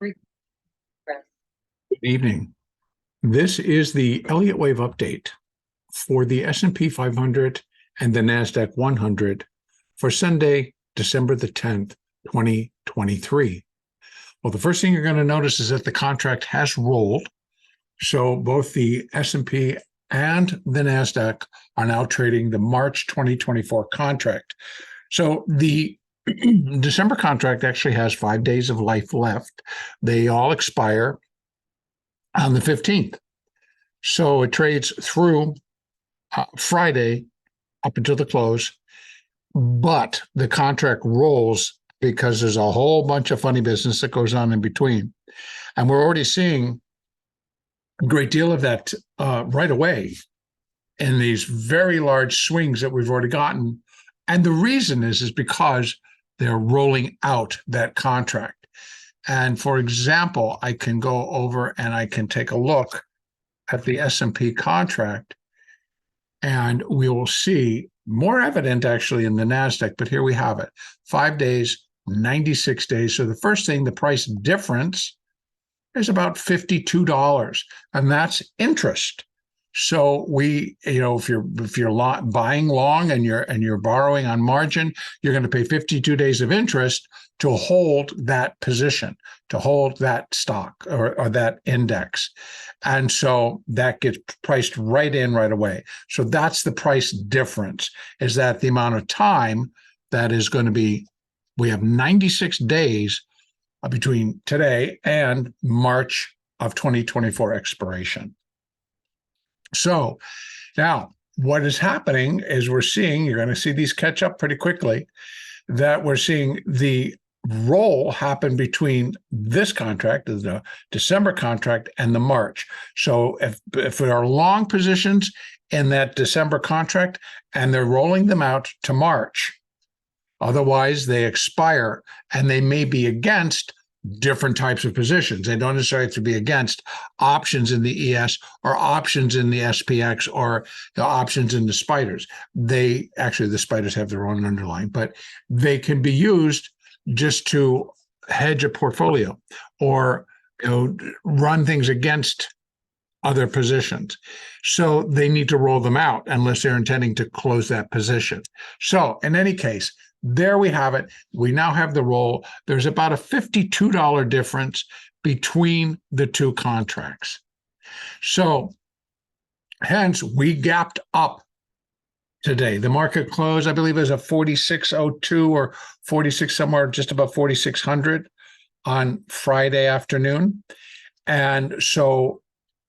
Good Evening. This is the Elliott wave update for the S&P 500 and the NASDAQ 100 for Sunday, December the 10th, 2023. Well, the first thing you're going to notice is that the contract has rolled. So both the S&P and the NASDAQ are now trading the March 2024 contract. So the December contract actually has 5 days of life left. They all expire on the 15th. So it trades through Friday up until the close, but the contract rolls because there's a whole bunch of funny business that goes on in between. And we're already seeing a great deal of that right away in these very large swings that we've already gotten. And the reason is because they're rolling out that contract. And for example, I can go over and I can take a look at the S&P contract, and we will see more evident actually in the NASDAQ, but here we have it. 5 days, 96 days. So the first thing, the price difference is about $52, and that's interest. So if you're buying long and you're borrowing on margin, you're going to pay 52 days of interest to hold that position, to hold that stock or that index. And so that gets priced right in right away. So that's the price difference, is that the amount of time that is going to be, we have 96 days between today and March of 2024 expiration. So now what is happening is we're seeing, you're going to see these catch up pretty quickly, that we're seeing the roll happen between this contract, the December contract, and the March. So if there are long positions in that December contract and they're rolling them out to March, otherwise they expire and they may be against different types of positions. They don't necessarily have to be against options in the ES or options in the SPX or the options in the spiders. The spiders have their own underlying, but they can be used just to hedge a portfolio or run things against other positions. So they need to roll them out unless they're intending to close that position. So in any case, there we have it. We now have the roll. There's about a $52 difference between the two contracts. So hence we gapped up today. The market close, I believe, is a 46.02 or 46, somewhere just above 4,600 on Friday afternoon. And so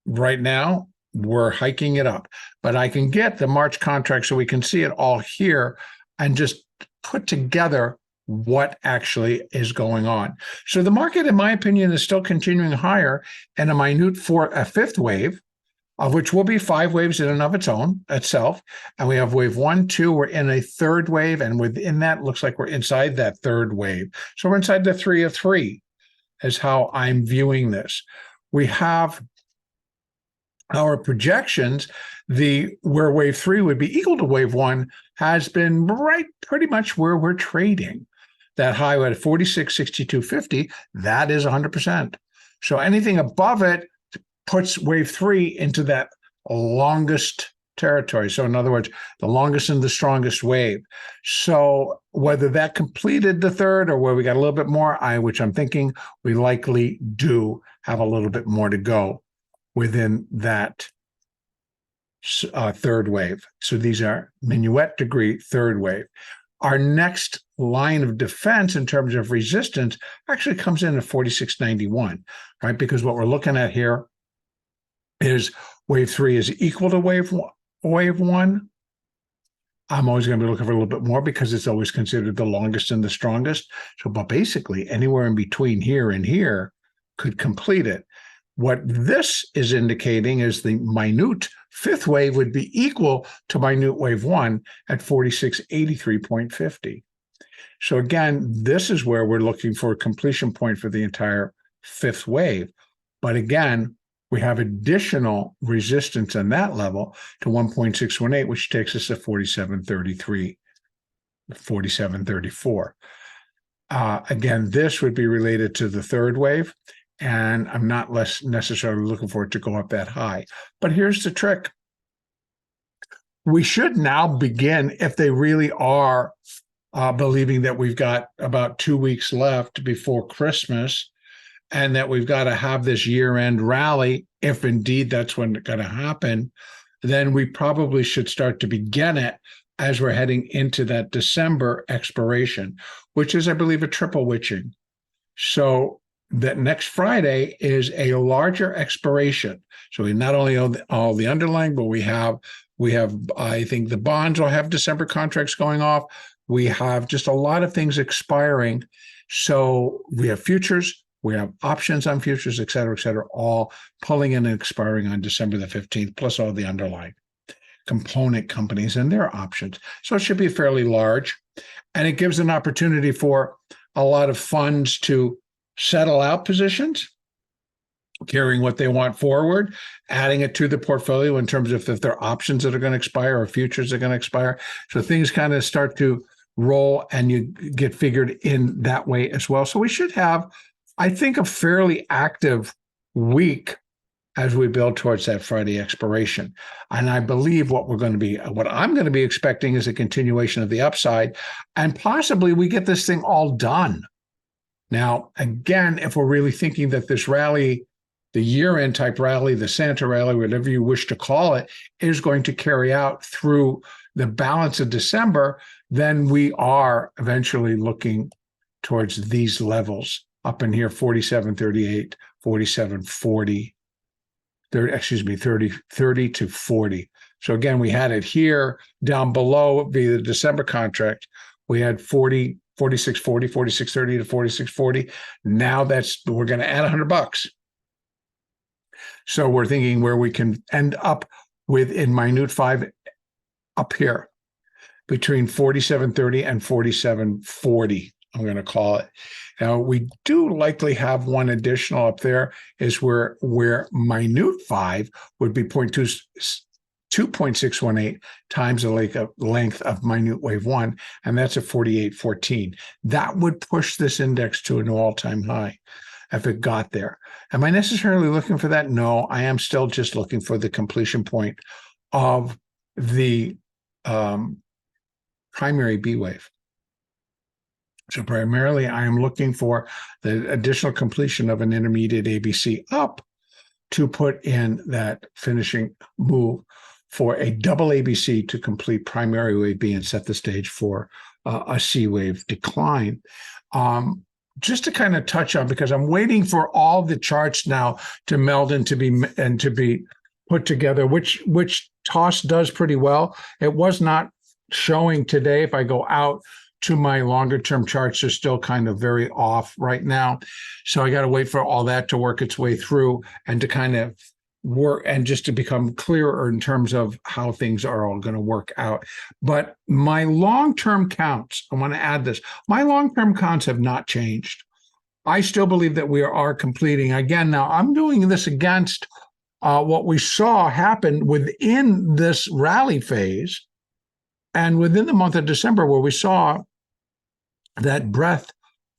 right now we're hiking it up, but I can get the March contract so we can see it all here and just put together what actually is going on. So the market, in my opinion, is still continuing higher and a fifth wave, of which will be 5 waves in and of itself. And we have wave 1, 2, we're in a third wave, and within that looks like we're inside that third wave. So we're inside the 3 of 3 is how I'm viewing this. We have our projections, where wave 3 would be equal to wave 1 has been right pretty much where we're trading. That high at 46.6250, that is 100%. So anything above it puts wave 3 into that longest territory. So in other words, the longest and the strongest wave. So whether that completed the third or where we got a little bit more, which I'm thinking we likely do have a little bit more to go within that third wave. So these are minuet degree third wave. Our next line of defense in terms of resistance actually comes in at 46.91, right? Because what we're looking at here is wave 3 is equal to wave 1. I'm always going to be looking for a little bit more because it's always considered the longest and the strongest. So, but basically anywhere in between here and here could complete it. What this is indicating is the minute fifth wave would be equal to minute wave 1 at 46.83.50. So again, this is where we're looking for a completion point for the entire fifth wave. But again, we have additional resistance on that level to 1.618, which takes us to 47.33, 47.34. Again, this would be related to the third wave. and I'm not less necessarily looking for it to go up that high. But here's the trick. We should now begin, if they really are believing that we've got about 2 weeks left before Christmas, and that we've got to have this year-end rally, if indeed that's when it's going to happen, then we probably should start to begin it as we're heading into that December expiration, which is, I believe, a triple witching. So that next Friday is a larger expiration. So we not only own all the underlying, but we have, I think the bonds will have December contracts going off. We have just a lot of things expiring. So we have futures, we have options on futures, et cetera, all pulling in and expiring on December the 15th, plus all the underlying component companies and their options. So it should be fairly large. And it gives an opportunity for a lot of funds to settle out positions, carrying what they want forward, adding it to the portfolio in terms of if there are options that are going to expire or futures that are going to expire. So things kind of start to roll and you get figured in that way as well. So we should have, I think, a fairly active week as we build towards that Friday expiration. And I believe what I'm going to be expecting is a continuation of the upside, and possibly we get this thing all done. Now, again, if we're really thinking that this rally, the year-end type rally, the Santa rally, whatever you wish to call it, is going to carry out through the balance of December, then we are eventually looking towards these levels up in here, 47.38, 47.40, 30 to 40. So again, we had it here down below via the December contract. We had 46.40, 46.30 to 46.40. Now we're going to add $100. So we're thinking where we can end up with in minute 5 up here between 47.30 and 47.40, I'm going to call it. Now, we do likely have one additional up there is where minute 5 would be 2.618 times the length of minute wave 1, and that's at 48.14. That would push this index to an all-time high if it got there. Am I necessarily looking for that? No, I am still just looking for the completion point of the primary B wave. So primarily, I am looking for the additional completion of an intermediate ABC up to put in that finishing move for a double ABC to complete primary wave B and set the stage for a C wave decline. Just to kind of touch on, because I'm waiting for all the charts now to meld and to be put together, which TOS does pretty well. It was not showing today. If I go out to my longer term charts, are still kind of very off right now. So I got to wait for all that to work its way through and to kind of work and just to become clearer in terms of how things are all going to work out. But my long-term counts, I want to add this, my long-term counts have not changed. I still believe that we are completing. Again, now I'm doing this against what we saw happen within this rally phase and within the month of December, where we saw that breadth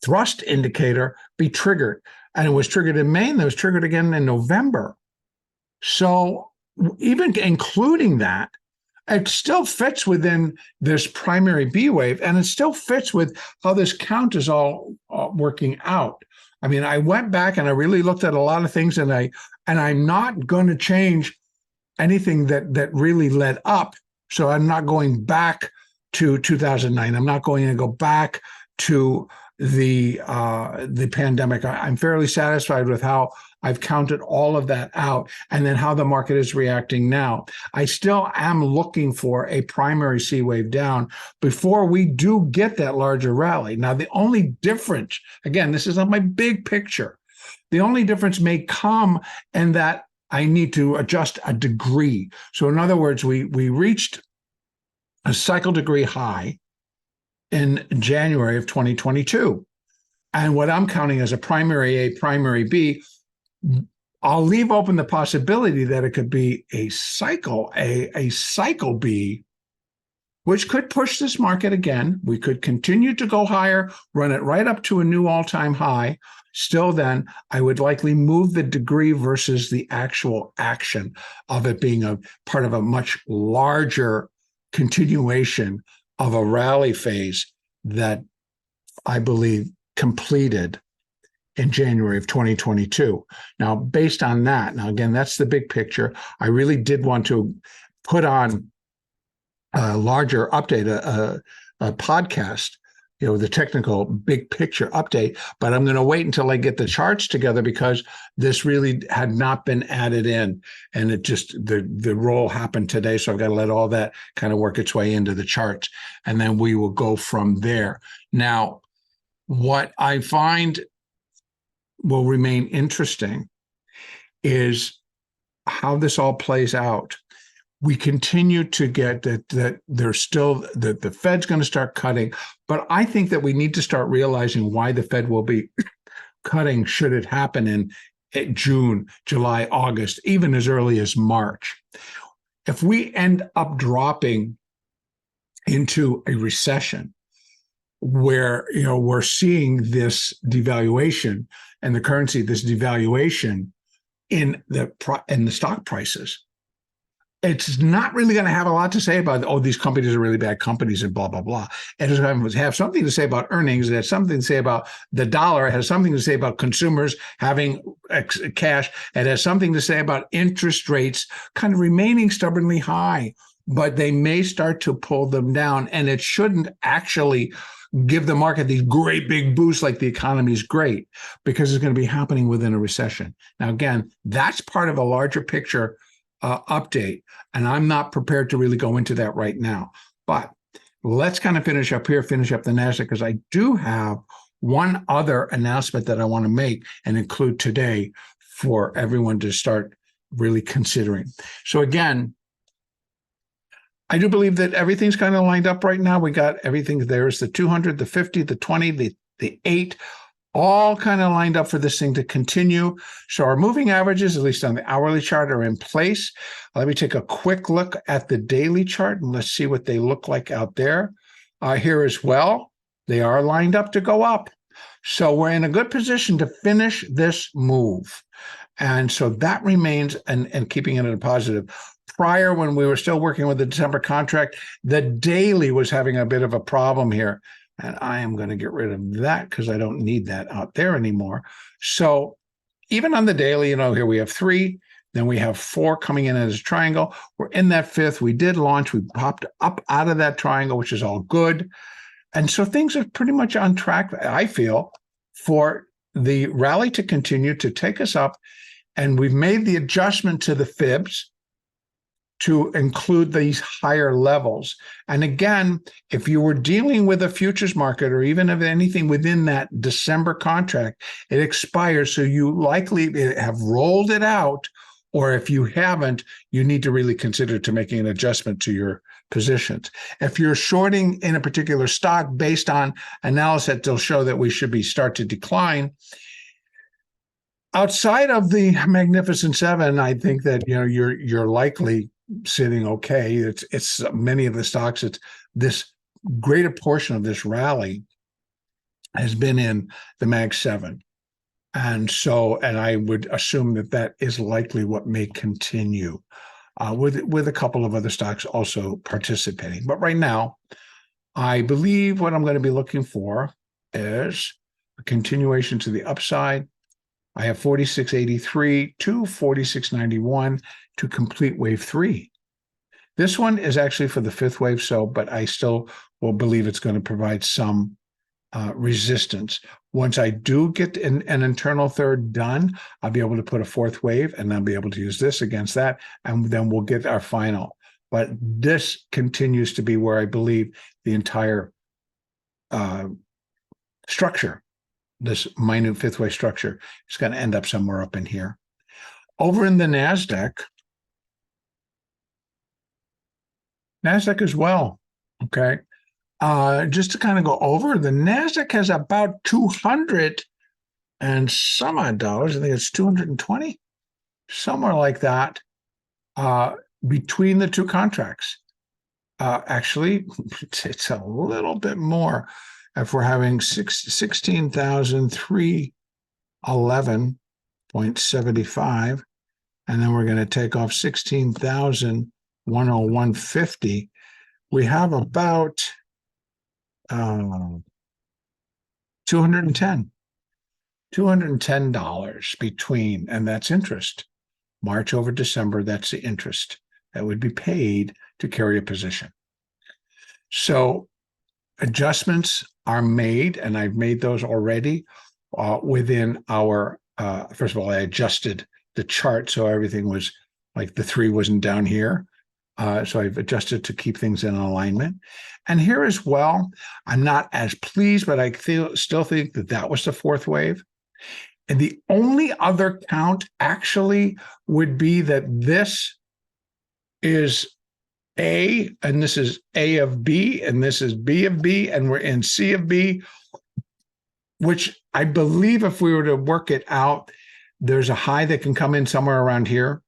thrust indicator be triggered. And it was triggered in May, and it was triggered again in November. So even including that, it still fits within this primary B wave, and it still fits with how this count is all working out. I mean, I went back and I really looked at a lot of things, and I'm not going to change anything that really led up. So I'm not going back to 2009. I'm not going to go back to the pandemic. I'm fairly satisfied with how I've counted all of that out and then how the market is reacting now. I still am looking for a primary C wave down before we do get that larger rally. Now, the only difference, again, this is on my big picture, the only difference may come in that I need to adjust a degree. So in other words, we reached a cycle degree high in January of 2022. And what I'm counting as a primary A, primary B, I'll leave open the possibility that it could be a cycle B, which could push this market again. We could continue to go higher, run it right up to a new all-time high, Still then, I would likely move the degree versus the actual action of it being a part of a much larger continuation of a rally phase that I believe completed in January of 2022. Now, based on that, now again, that's the big picture. I really did want to put on a larger update, a podcast, the technical big picture update, but I'm going to wait until I get the charts together because this really had not been added in, and it just the roll happened today, so I've got to let all that kind of work its way into the charts, and then we will go from there. Now, what I find will remain interesting is how this all plays out. We continue to get that there's still that the Fed's going to start cutting, but I think that we need to start realizing why the Fed will be cutting should it happen in June, July, August, even as early as March. If we end up dropping into a recession where we're seeing this devaluation and the currency, this devaluation in the stock prices, it's not really going to have a lot to say about, these companies are really bad companies and blah, blah, blah. It is going to have something to say about earnings. It has something to say about the dollar. It has something to say about consumers having cash. It has something to say about interest rates kind of remaining stubbornly high, but they may start to pull them down. And it shouldn't actually give the market these great big boosts like the economy is great, because it's going to be happening within a recession. Now, again, that's part of a larger picture update, and I'm not prepared to really go into that right now. But let's kind of finish up the NASDAQ, because I do have one other announcement that I want to make and include today for everyone to start really considering. So again, I do believe that everything's kind of lined up right now. We got everything. There's the 200, the 50, the 20, the 8, all kind of lined up for this thing to continue. So our moving averages, at least on the hourly chart, are in place. Let me take a quick look at the daily chart and let's see what they look like out there. Here as well, they are lined up to go up. So we're in a good position to finish this move. And so that remains, and keeping it in a positive. Prior, when we were still working with the December contract, the daily was having a bit of a problem here. And I am going to get rid of that because I don't need that out there anymore. So even on the daily, here we have 3, then we have 4 coming in as a triangle. We're in that 5th. We did launch. We popped up out of that triangle, which is all good. And so things are pretty much on track, I feel, for the rally to continue to take us up. And we've made the adjustment to the fibs to include these higher levels. And again, if you were dealing with a futures market or even of anything within that December contract, it expires. So you likely have rolled it out, or if you haven't, you need to really consider to making an adjustment to your positions. If you're shorting in a particular stock based on analysis, they'll show that we should start to decline. Outside of the Magnificent Seven, I think that you're likely sitting okay. It's many of the stocks. It's this greater portion of this rally has been in the Mag 7, and I would assume that is likely what may continue, with a couple of other stocks also participating. But right now, I believe what I'm going to be looking for is a continuation to the upside. I have 46.83 to 46.91 to complete wave 3. This one is actually for the 5th wave, but I still will believe it's going to provide some resistance. Once I do get an internal third done, I'll be able to put a 4th wave, and I'll be able to use this against that, and then we'll get our final. But this continues to be where I believe the entire structure, this minute 5th wave structure, is going to end up somewhere up in here. Over in the NASDAQ as well, okay? Just to kind of go over, the NASDAQ has about 200 and some odd dollars. I think it's 220, somewhere like that, between the 2 contracts. Actually, it's a little bit more. If we're having 16,003 11.75. And then we're going to take off 16,101.50. We have about $210 between, and that's interest. March over December, that's the interest that would be paid to carry a position. So adjustments are made, and I've made those already within our, first of all, I adjusted the chart so everything was like the 3 wasn't down here. So I've adjusted to keep things in alignment. And here as well, I'm not as pleased, but I still think that that was the 4th wave. And the only other count actually would be that this is A, and this is A of B, and this is B of B, and we're in C of B, which I believe if we were to work it out, there's a high that can come in somewhere around here,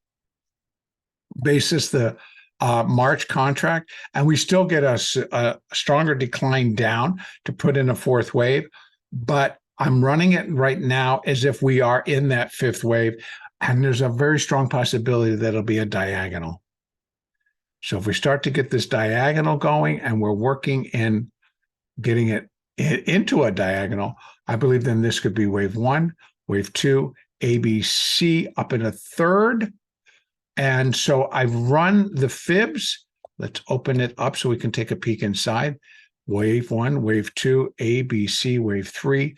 basis the March contract, and we still get a stronger decline down to put in a 4th wave. But I'm running it right now as if we are in that 5th wave, and there's a very strong possibility that it'll be a diagonal. So if we start to get this diagonal going and we're working in getting it into a diagonal, I believe then this could be wave 1, wave 2, ABC up in a 3rd. And so I've run the fibs. Let's open it up so we can take a peek inside. Wave 1, wave 2, ABC, wave 3,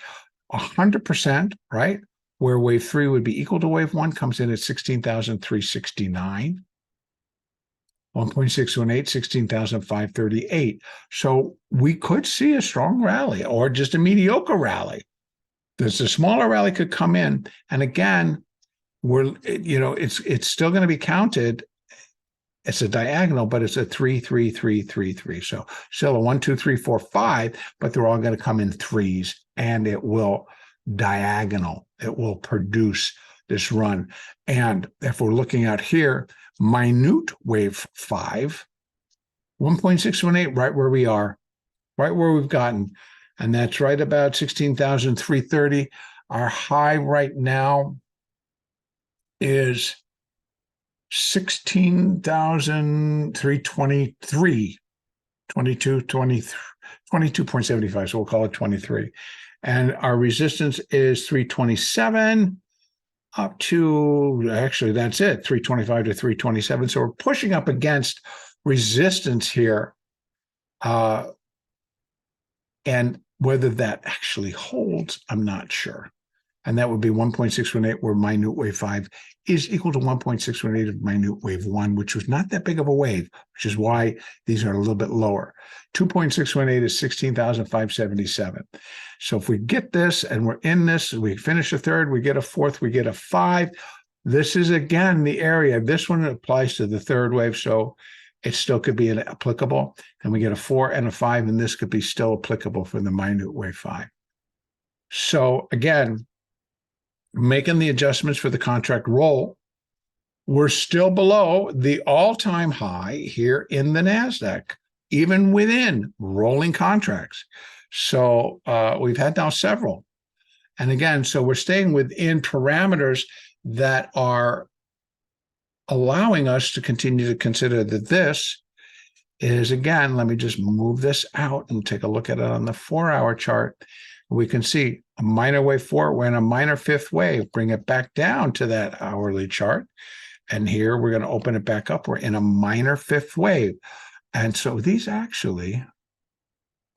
100%, right? Where wave 3 would be equal to wave 1 comes in at 16,369. 1.618, 16,538. So we could see a strong rally or just a mediocre rally. There's a smaller rally could come in. And again, it's still going to be counted. It's a diagonal, but it's a 3, 3, 3, 3, 3. So still a 1, 2, 3, 4, 5, but they're all going to come in 3s, and it will diagonal. It will produce this run. And if we're looking at here, minute wave 5, 1.618, right where we are, right where we've gotten. And that's right about 16,330. Our high right now is 16,323, 22.75. So we'll call it 23. And our resistance is 327 up to, actually, that's it, 325 to 327. So we're pushing up against resistance here. And whether that actually holds, I'm not sure. And that would be 1.618, where minute wave 5 is equal to 1.618 of minute wave 1, which was not that big of a wave, which is why these are a little bit lower. 2.618 is 16,577. So if we get this and we're in this, we finish a 3rd, we get a 4th, we get a 5. This is, again, the area. This one applies to the 3rd wave, so it still could be applicable. And we get a 4 and a 5, and this could be still applicable for the minute wave 5. So again, making the adjustments for the contract roll, we're still below the all-time high here in the NASDAQ, even within rolling contracts. So we've had now several. And again, so we're staying within parameters that are allowing us to continue to consider that this is, again, let me just move this out and take a look at it on the 4-hour chart. We can see a minor wave 4, we're in a minor 5th wave, bring it back down to that hourly chart. And here we're going to open it back up. We're in a minor 5th wave. And so these actually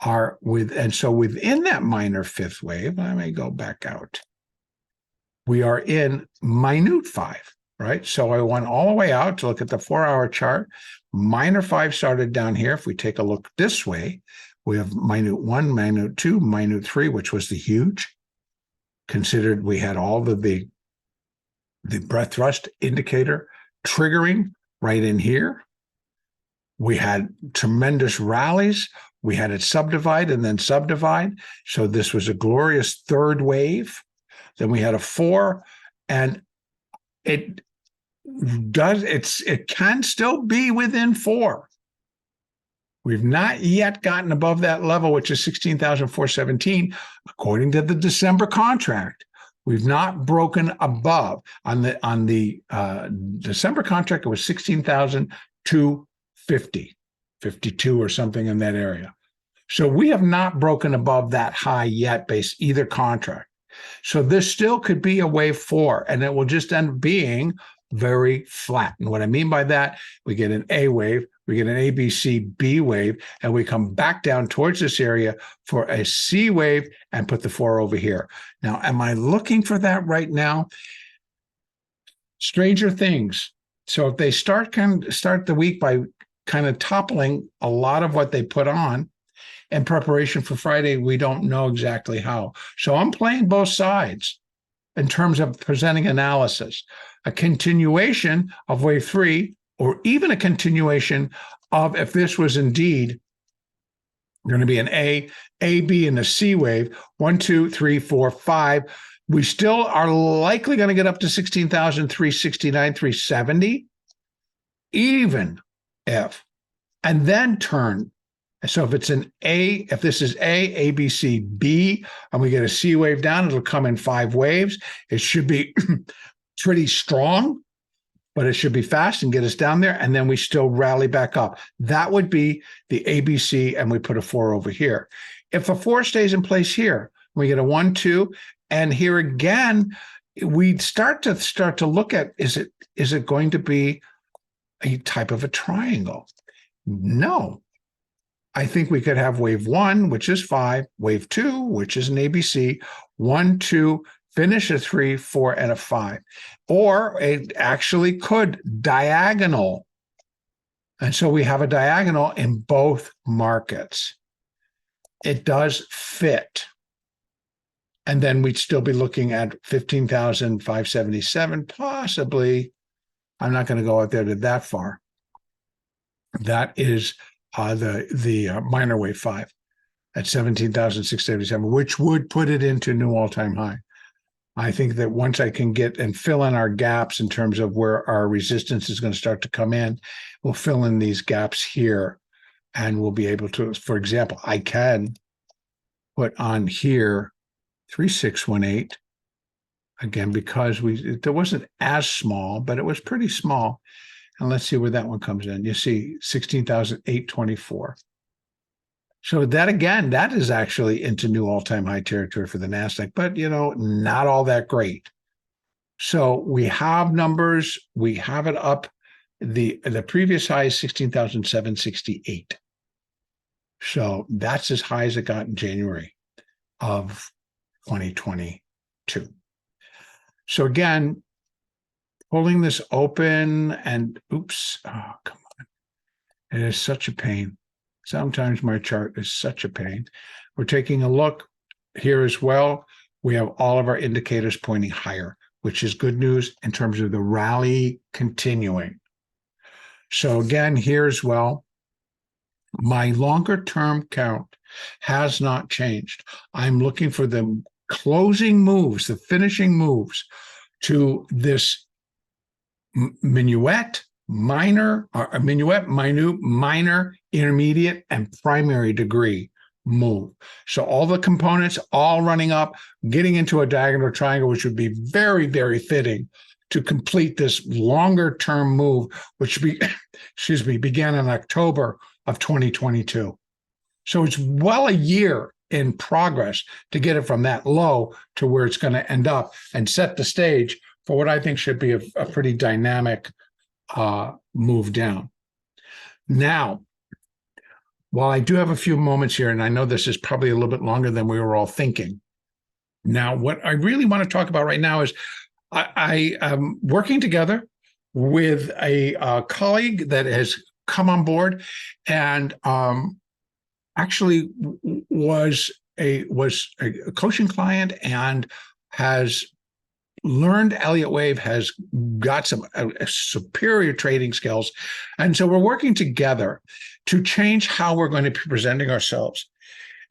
are within that minor 5th wave, let me go back out. We are in minute 5, right? So I went all the way out to look at the 4-hour chart. Minor 5 started down here. If we take a look this way, we have minute 1, minute 2, minute 3, which was the huge. Considered we had all of the breadth thrust indicator triggering right in here. We had tremendous rallies. We had it subdivide and then subdivide. So this was a glorious 3rd wave. Then we had a 4, and it can still be within 4. We've not yet gotten above that level, which is 16,417, according to the December contract. We've not broken above. On the December contract, it was 16,250, 52 or something in that area. So we have not broken above that high yet based either contract. So this still could be a wave 4, and it will just end up being very flat. And what I mean by that, we get an A wave, we get an A, B, C, B wave, and we come back down towards this area for a C wave and put the 4 over here. Now, am I looking for that right now? Stranger things. So if they start the week by kind of toppling a lot of what they put on in preparation for Friday, we don't know exactly how. So I'm playing both sides in terms of presenting analysis, a continuation of wave 3, or even a continuation of, if this was indeed going to be an A, B, and a C wave, 1, 2, 3, 4, 5, we still are likely going to get up to 16,369, 370, even if, and then turn. So if it's an A, if this is A, B, C, B, and we get a C wave down, it'll come in 5 waves. It should be pretty strong, but it should be fast and get us down there. And then we still rally back up. That would be the ABC, and we put a 4 over here. If a 4 stays in place here, we get a 1, 2, and here again, we start to look at, is it going to be a type of a triangle? No. I think we could have wave 1, which is 5, wave 2, which is an ABC, 1, 2, finish a 3, 4, and a 5. Or it actually could diagonal. And so we have a diagonal in both markets. It does fit. And then we'd still be looking at 15,577, possibly. I'm not going to go out there to that far. That is the minor wave 5 at 17,677, which would put it into new all-time high. I think that once I can get and fill in our gaps in terms of where our resistance is going to start to come in, we'll fill in these gaps here, and we'll be able to, for example, I can put on here 3618 again, because it wasn't as small, but it was pretty small. And let's see where that one comes in. You see 16,824. So that, again, that is actually into new all-time high territory for the NASDAQ, but, not all that great. So we have numbers. We have it up. The previous high is 16,768. So that's as high as it got in January of 2022. So again, pulling this open and oops, oh, come on. It is such a pain. Sometimes my chart is such a pain. We're taking a look here as well. We have all of our indicators pointing higher, which is good news in terms of the rally continuing. So again, here as well, my longer term count has not changed. I'm looking for the closing moves, the finishing moves to this minuet, minor, intermediate, and primary degree move. So all the components all running up, getting into a diagonal triangle, which would be very, very fitting to complete this longer term move, which began in October of 2022. So it's well a year in progress to get it from that low to where it's going to end up and set the stage for what I think should be a pretty dynamic move down. Now, while I do have a few moments here, and I know this is probably a little bit longer than we were all thinking. Now, what I really want to talk about right now is I am working together with a colleague that has come on board and actually was a coaching client and has learned Elliott Wave, has got some superior trading skills. And so we're working together to change how we're going to be presenting ourselves,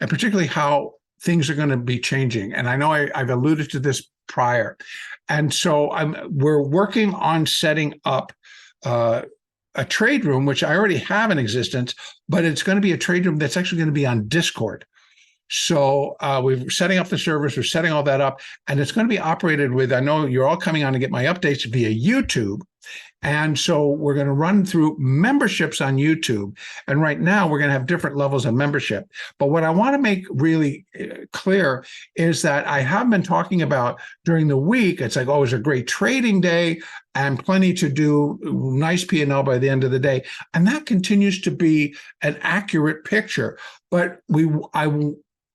and particularly how things are going to be changing. And I know I've alluded to this prior. And so we're working on setting up a trade room, which I already have in existence, but it's going to be a trade room that's actually going to be on Discord. So we're setting up the servers, we're setting all that up, and it's going to be operated with, I know you're all coming on to get my updates via YouTube. And so we're going to run through memberships on YouTube. And right now we're going to have different levels of membership. But what I want to make really clear is that I have been talking about during the week, it's like, oh, it's a great trading day and plenty to do, nice P&L by the end of the day. And that continues to be an accurate picture. But I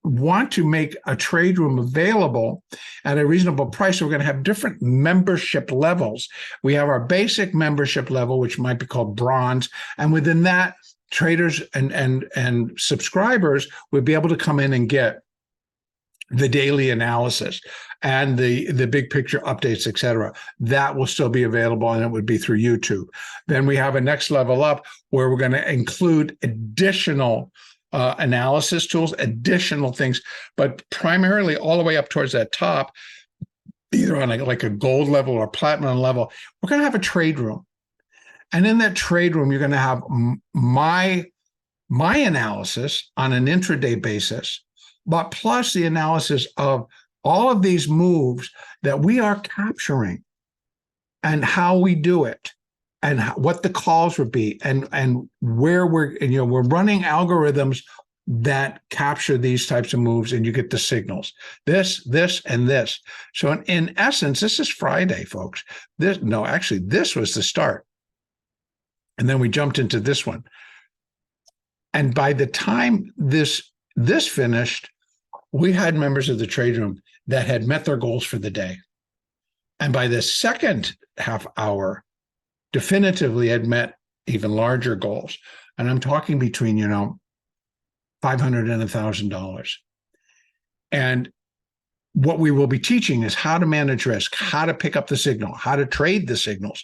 want to make a trade room available at a reasonable price. So we're going to have different membership levels. We have our basic membership level, which might be called bronze. And within that, traders and subscribers would be able to come in and get the daily analysis and the big picture updates, et cetera. That will still be available, and it would be through YouTube. Then we have a next level up where we're going to include additional analysis tools, additional things, but primarily all the way up towards that top, either on like a gold level or platinum level, we're going to have a trade room. And in that trade room, you're going to have my analysis on an intraday basis, but plus the analysis of all of these moves that we are capturing and how we do it, and what the calls would be, and where we're running algorithms that capture these types of moves, and you get the signals, this, and this. So in essence, this is Friday, folks. This was the start. And then we jumped into this one. And by the time this finished, we had members of the trade room that had met their goals for the day. And by the second half hour, definitively had met even larger goals. And I'm talking between, $500 and $1,000. And what we will be teaching is how to manage risk, how to pick up the signal, how to trade the signals,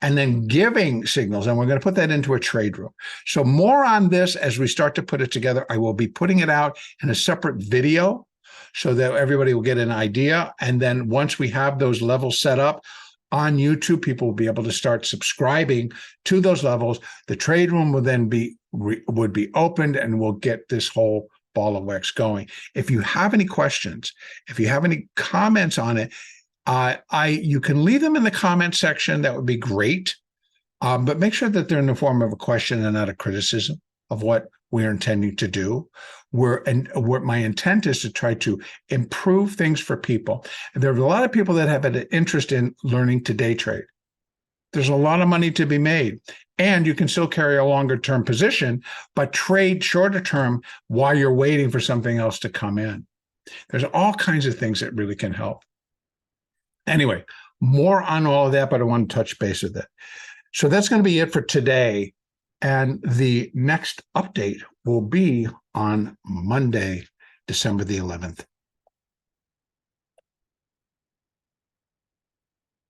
and then giving signals. And we're going to put that into a trade room. So more on this as we start to put it together. I will be putting it out in a separate video so that everybody will get an idea. And then once we have those levels set up on YouTube, people will be able to start subscribing to those levels. The trade room will then would be opened, and we'll get this whole ball of wax going. If you have any questions, if you have any comments on it, you can leave them in the comment section. That would be great. But make sure that they're in the form of a question and not a criticism of what we're intending to do. What my intent is to try to improve things for people. And there are a lot of people that have an interest in learning to day trade. There's a lot of money to be made, and you can still carry a longer term position, but trade shorter term while you're waiting for something else to come in. There's all kinds of things that really can help. Anyway, more on all of that, but I want to touch base with it. So that's going to be it for today. And the next update will be on Monday, December the 11th.